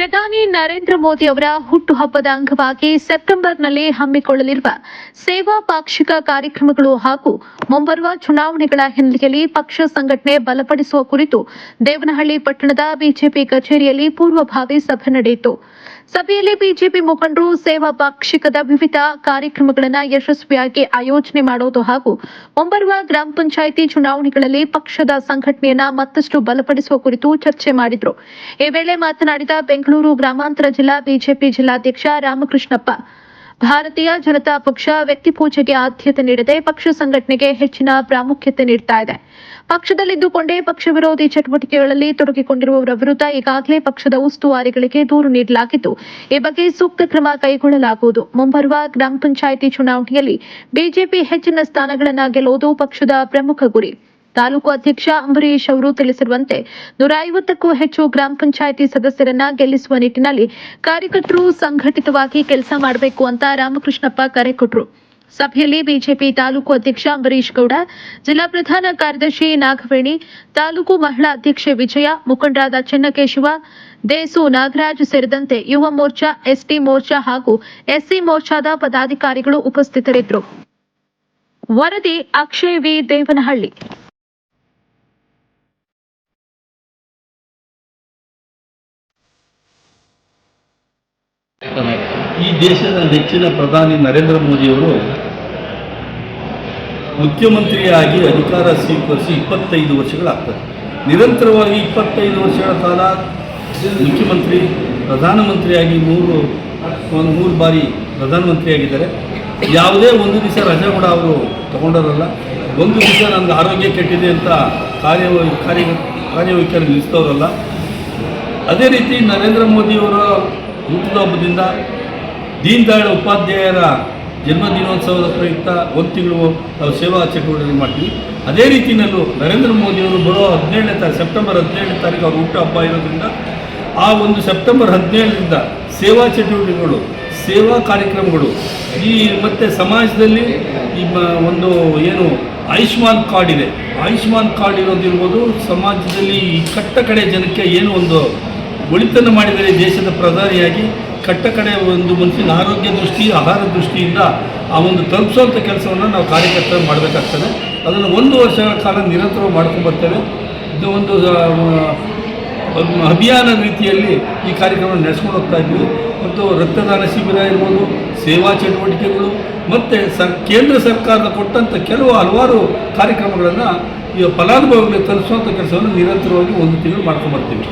ಪ್ರಧಾನಿ ನರೇಂದ್ರ ಮೋದಿ ಅವರ ಹುಟ್ಟುಹಬ್ಬದ ಅಂಗವಾಗಿ ಸೆಪ್ಟೆಂಬರ್ನಲ್ಲಿ ಹಮ್ಮಿಕೊಳ್ಳಲಿರುವ ಸೇವಾ ಪಾಕ್ಷಿಕ ಕಾರ್ಯಕ್ರಮಗಳು ಹಾಗೂ ಮುಂಬರುವ ಚುನಾವಣೆಗಳ ಹಿನ್ನೆಲೆಯಲ್ಲಿ ಪಕ್ಷ ಸಂಘಟನೆ ಬಲಪಡಿಸುವ ಕುರಿತು ದೇವನಹಳ್ಳಿ ಪಟ್ಟಣದ ಬಿಜೆಪಿ ಕಚೇರಿಯಲ್ಲಿ ಪೂರ್ವಭಾವಿ ಸಭೆ ನಡೆಯಿತು. ಸಭೆಯಲ್ಲಿ ಬಿಜೆಪಿ ಮುಖಂಡರು ಸೇವಾ ಪಾಕ್ಷಿಕದ ವಿವಿಧ ಕಾರ್ಯಕ್ರಮಗಳನ್ನು ಯಶಸ್ವಿಯಾಗಿ ಆಯೋಜನೆ ಮಾಡುವುದು ಹಾಗೂ ಮುಂಬರುವ ಗ್ರಾಮ ಪಂಚಾಯಿತಿ ಚುನಾವಣೆಗಳಲ್ಲಿ ಪಕ್ಷದ ಸಂಘಟನೆಯನ್ನ ಮತ್ತಷ್ಟು ಬಲಪಡಿಸುವ ಕುರಿತು ಚರ್ಚೆ ಮಾಡಿದರು. ಈ ವೇಳೆ ಮಾತನಾಡಿದ ಬೆಂಗಳೂರು ಗ್ರಾಮಾಂತರ ಜಿಲ್ಲಾ ಬಿಜೆಪಿ ಜಿಲ್ಲಾಧ್ಯಕ್ಷ ರಾಮಕೃಷ್ಣಪ್ಪ, ಭಾರತೀಯ ಜನತಾ ಪಕ್ಷ ವ್ಯಕ್ತಿ ಪೂಜೆಗೆ ಆದ್ಯತೆ ನೀಡದೆ ಪಕ್ಷ ಸಂಘಟನೆಗೆ ಹೆಚ್ಚಿನ ಪ್ರಾಮುಖ್ಯತೆ ನೀಡುತ್ತಾ ಇದೆ. ಪಕ್ಷದಲ್ಲಿದ್ದುಕೊಂಡೇ ಪಕ್ಷ ವಿರೋಧಿ ಚಟುವಟಿಕೆಗಳಲ್ಲಿ ತೊಡಗಿಕೊಂಡಿರುವವರ ವಿರುದ್ಧ ಈಗಾಗಲೇ ಪಕ್ಷದ ಉಸ್ತುವಾರಿಗಳಿಗೆ ದೂರು ನೀಡಲಾಗಿದ್ದು, ಈ ಬಗ್ಗೆ ಸೂಕ್ತ ಕ್ರಮ ಕೈಗೊಳ್ಳಲಾಗುವುದು. ಮುಂಬರುವ ಗ್ರಾಮ ಪಂಚಾಯಿತಿ ಚುನಾವಣೆಯಲ್ಲಿ ಬಿಜೆಪಿ ಹೆಚ್ಚಿನ ಸ್ಥಾನಗಳನ್ನು ಗೆಲ್ಲುವುದು ಪಕ್ಷದ ಪ್ರಮುಖ ಗುರಿ. ತಾಲೂಕು ಅಧ್ಯಕ್ಷ ಅಂಬರೀಶ್ ಅವರು ತಿಳಿಸಿರುವಂತೆ 150ಕ್ಕೂ ಹೆಚ್ಚು ಗ್ರಾಮ ಪಂಚಾಯಿತಿ ಸದಸ್ಯರನ್ನ ಗೆಲ್ಲಿಸುವ ನಿಟ್ಟಿನಲ್ಲಿ ಕಾರ್ಯಕರ್ತರು ಸಂಘಟಿತವಾಗಿ ಕೆಲಸ ಮಾಡಬೇಕು ಅಂತ ರಾಮಕೃಷ್ಣಪ್ಪ ಕರೆ ಕೊಟ್ಟರು. ಸಭೆಯಲ್ಲಿ ಬಿಜೆಪಿ ತಾಲೂಕು ಅಧ್ಯಕ್ಷ ಅಂಬರೀಶ್ ಗೌಡ, ಜಿಲ್ಲಾ ಪ್ರಧಾನ ಕಾರ್ಯದರ್ಶಿ ನಾಗವೇಣಿ, ತಾಲೂಕು ಮಹಿಳಾ ಅಧ್ಯಕ್ಷೆ ವಿಜಯ, ಮುಖಂಡರಾದ ಚೆನ್ನಕೇಶವ, ದೇಸು ನಾಗರಾಜ್ ಸೇರಿದಂತೆ ಯುವ ಮೋರ್ಚಾ, ಎಸ್ಟಿ ಮೋರ್ಚಾ ಹಾಗೂ ಎಸ್ಸಿ ಮೋರ್ಚಾದ ಪದಾಧಿಕಾರಿಗಳು ಉಪಸ್ಥಿತರಿದ್ದರು. ವರದಿ ಅಕ್ಷಯ್ ವಿ, ದೇವನಹಳ್ಳಿ. ಈ ದೇಶದ ನೆಚ್ಚಿನ ಪ್ರಧಾನಿ ನರೇಂದ್ರ ಮೋದಿಯವರು ಮುಖ್ಯಮಂತ್ರಿಯಾಗಿ ಅಧಿಕಾರ ಸ್ವೀಕರಿಸಿ 25 ವರ್ಷಗಳಾಗ್ತದೆ. ನಿರಂತರವಾಗಿ 25 ವರ್ಷಗಳ ಕಾಲ ಮುಖ್ಯಮಂತ್ರಿ, ಪ್ರಧಾನಮಂತ್ರಿಯಾಗಿ ಮೂರು ಬಾರಿ ಪ್ರಧಾನಮಂತ್ರಿಯಾಗಿದ್ದಾರೆ. ಯಾವುದೇ ಒಂದು ದಿವಸ ರಜೆ ಕೂಡ ಅವರು ತಗೊಂಡರಲ್ಲ. ಒಂದು ದಿವಸ ನನಗೆ ಆರೋಗ್ಯ ಕೆಟ್ಟಿದೆ ಅಂತ ಕಾರ್ಯವೈಖರಿ ನಿಲ್ಲಿಸಿದವರಲ್ಲ. ಅದೇ ರೀತಿ ನರೇಂದ್ರ ಮೋದಿಯವರ ಹುಟ್ಟುಹಬ್ಬದಿಂದ ದೀನ್ ದಯಾಳ್ ಉಪಾಧ್ಯಾಯರ ಜನ್ಮದಿನೋತ್ಸವದ ಪ್ರಯುಕ್ತ ಒಂದು ತಿಂಗಳು ನಾವು ಸೇವಾ ಚಟುವಟಿಕೆ ಮಾಡ್ತೀವಿ. ಅದೇ ರೀತಿಯಲ್ಲೂ ನರೇಂದ್ರ ಮೋದಿಯವರು ಬರೋ 17ನೇ ತಾರೀಕು, ಸೆಪ್ಟೆಂಬರ್ 17ನೇ ತಾರೀಕು ಅವ್ರ ಹುಟ್ಟುಹಬ್ಬ ಇರೋದ್ರಿಂದ ಆ ಒಂದು ಸೆಪ್ಟೆಂಬರ್ 17ರಿಂದ ಸೇವಾ ಚಟುವಟಿಕೆಗಳು, ಸೇವಾ ಕಾರ್ಯಕ್ರಮಗಳು ಮತ್ತು ಸಮಾಜದಲ್ಲಿ ಈ ಒಂದು ಏನು ಆಯುಷ್ಮಾನ್ ಕಾರ್ಡ್ ಇದೆ, ಆಯುಷ್ಮಾನ್ ಕಾರ್ಡ್ ಇರೋದಿರ್ಬೋದು, ಸಮಾಜದಲ್ಲಿ ಕಟ್ಟ ಕಡೆ ಜನಕ್ಕೆ ಏನು ಒಂದು ಒಳಿತನ್ನು ಮಾಡಿದರೆ ದೇಶದ ಪ್ರಧಾನಿಯಾಗಿ ಕಟ್ಟ ಕಡೆ ಒಂದು ಮನುಷ್ಯನ ಆರೋಗ್ಯ ದೃಷ್ಟಿ, ಆಹಾರ ದೃಷ್ಟಿಯಿಂದ ಆ ಒಂದು ತಲುಪಿಸುವಂಥ ಕೆಲಸವನ್ನು ನಾವು ಕಾರ್ಯಕರ್ತರು ಮಾಡಬೇಕಾಗ್ತದೆ. ಅದನ್ನು 1 ವರ್ಷಗಳ ಕಾಲ ನಿರಂತರವಾಗಿ ಮಾಡ್ಕೊಂಡ್ಬರ್ತೇವೆ. ಇದು ಒಂದು ಅಭಿಯಾನ ರೀತಿಯಲ್ಲಿ ಈ ಕಾರ್ಯಕ್ರಮ ನಡೆಸ್ಕೊಂಡು ಹೋಗ್ತಾ ಇದ್ದೀವಿ. ಮತ್ತು ರಕ್ತದಾನ ಶಿಬಿರ ಇರ್ಬೋದು, ಸೇವಾ ಚಟುವಟಿಕೆಗಳು ಮತ್ತು ಕೇಂದ್ರ ಸರ್ಕಾರದ ಕೊಟ್ಟಂಥ ಹಲವಾರು ಕಾರ್ಯಕ್ರಮಗಳನ್ನು ಈ ಫಲಾನುಭವಿಗಳಿಗೆ ತಲುಪಿಸುವಂಥ ಕೆಲಸವನ್ನು ನಿರಂತರವಾಗಿ 1 ತಿಂಗಳು ಮಾಡ್ಕೊಂಡ್ಬರ್ತೀವಿ.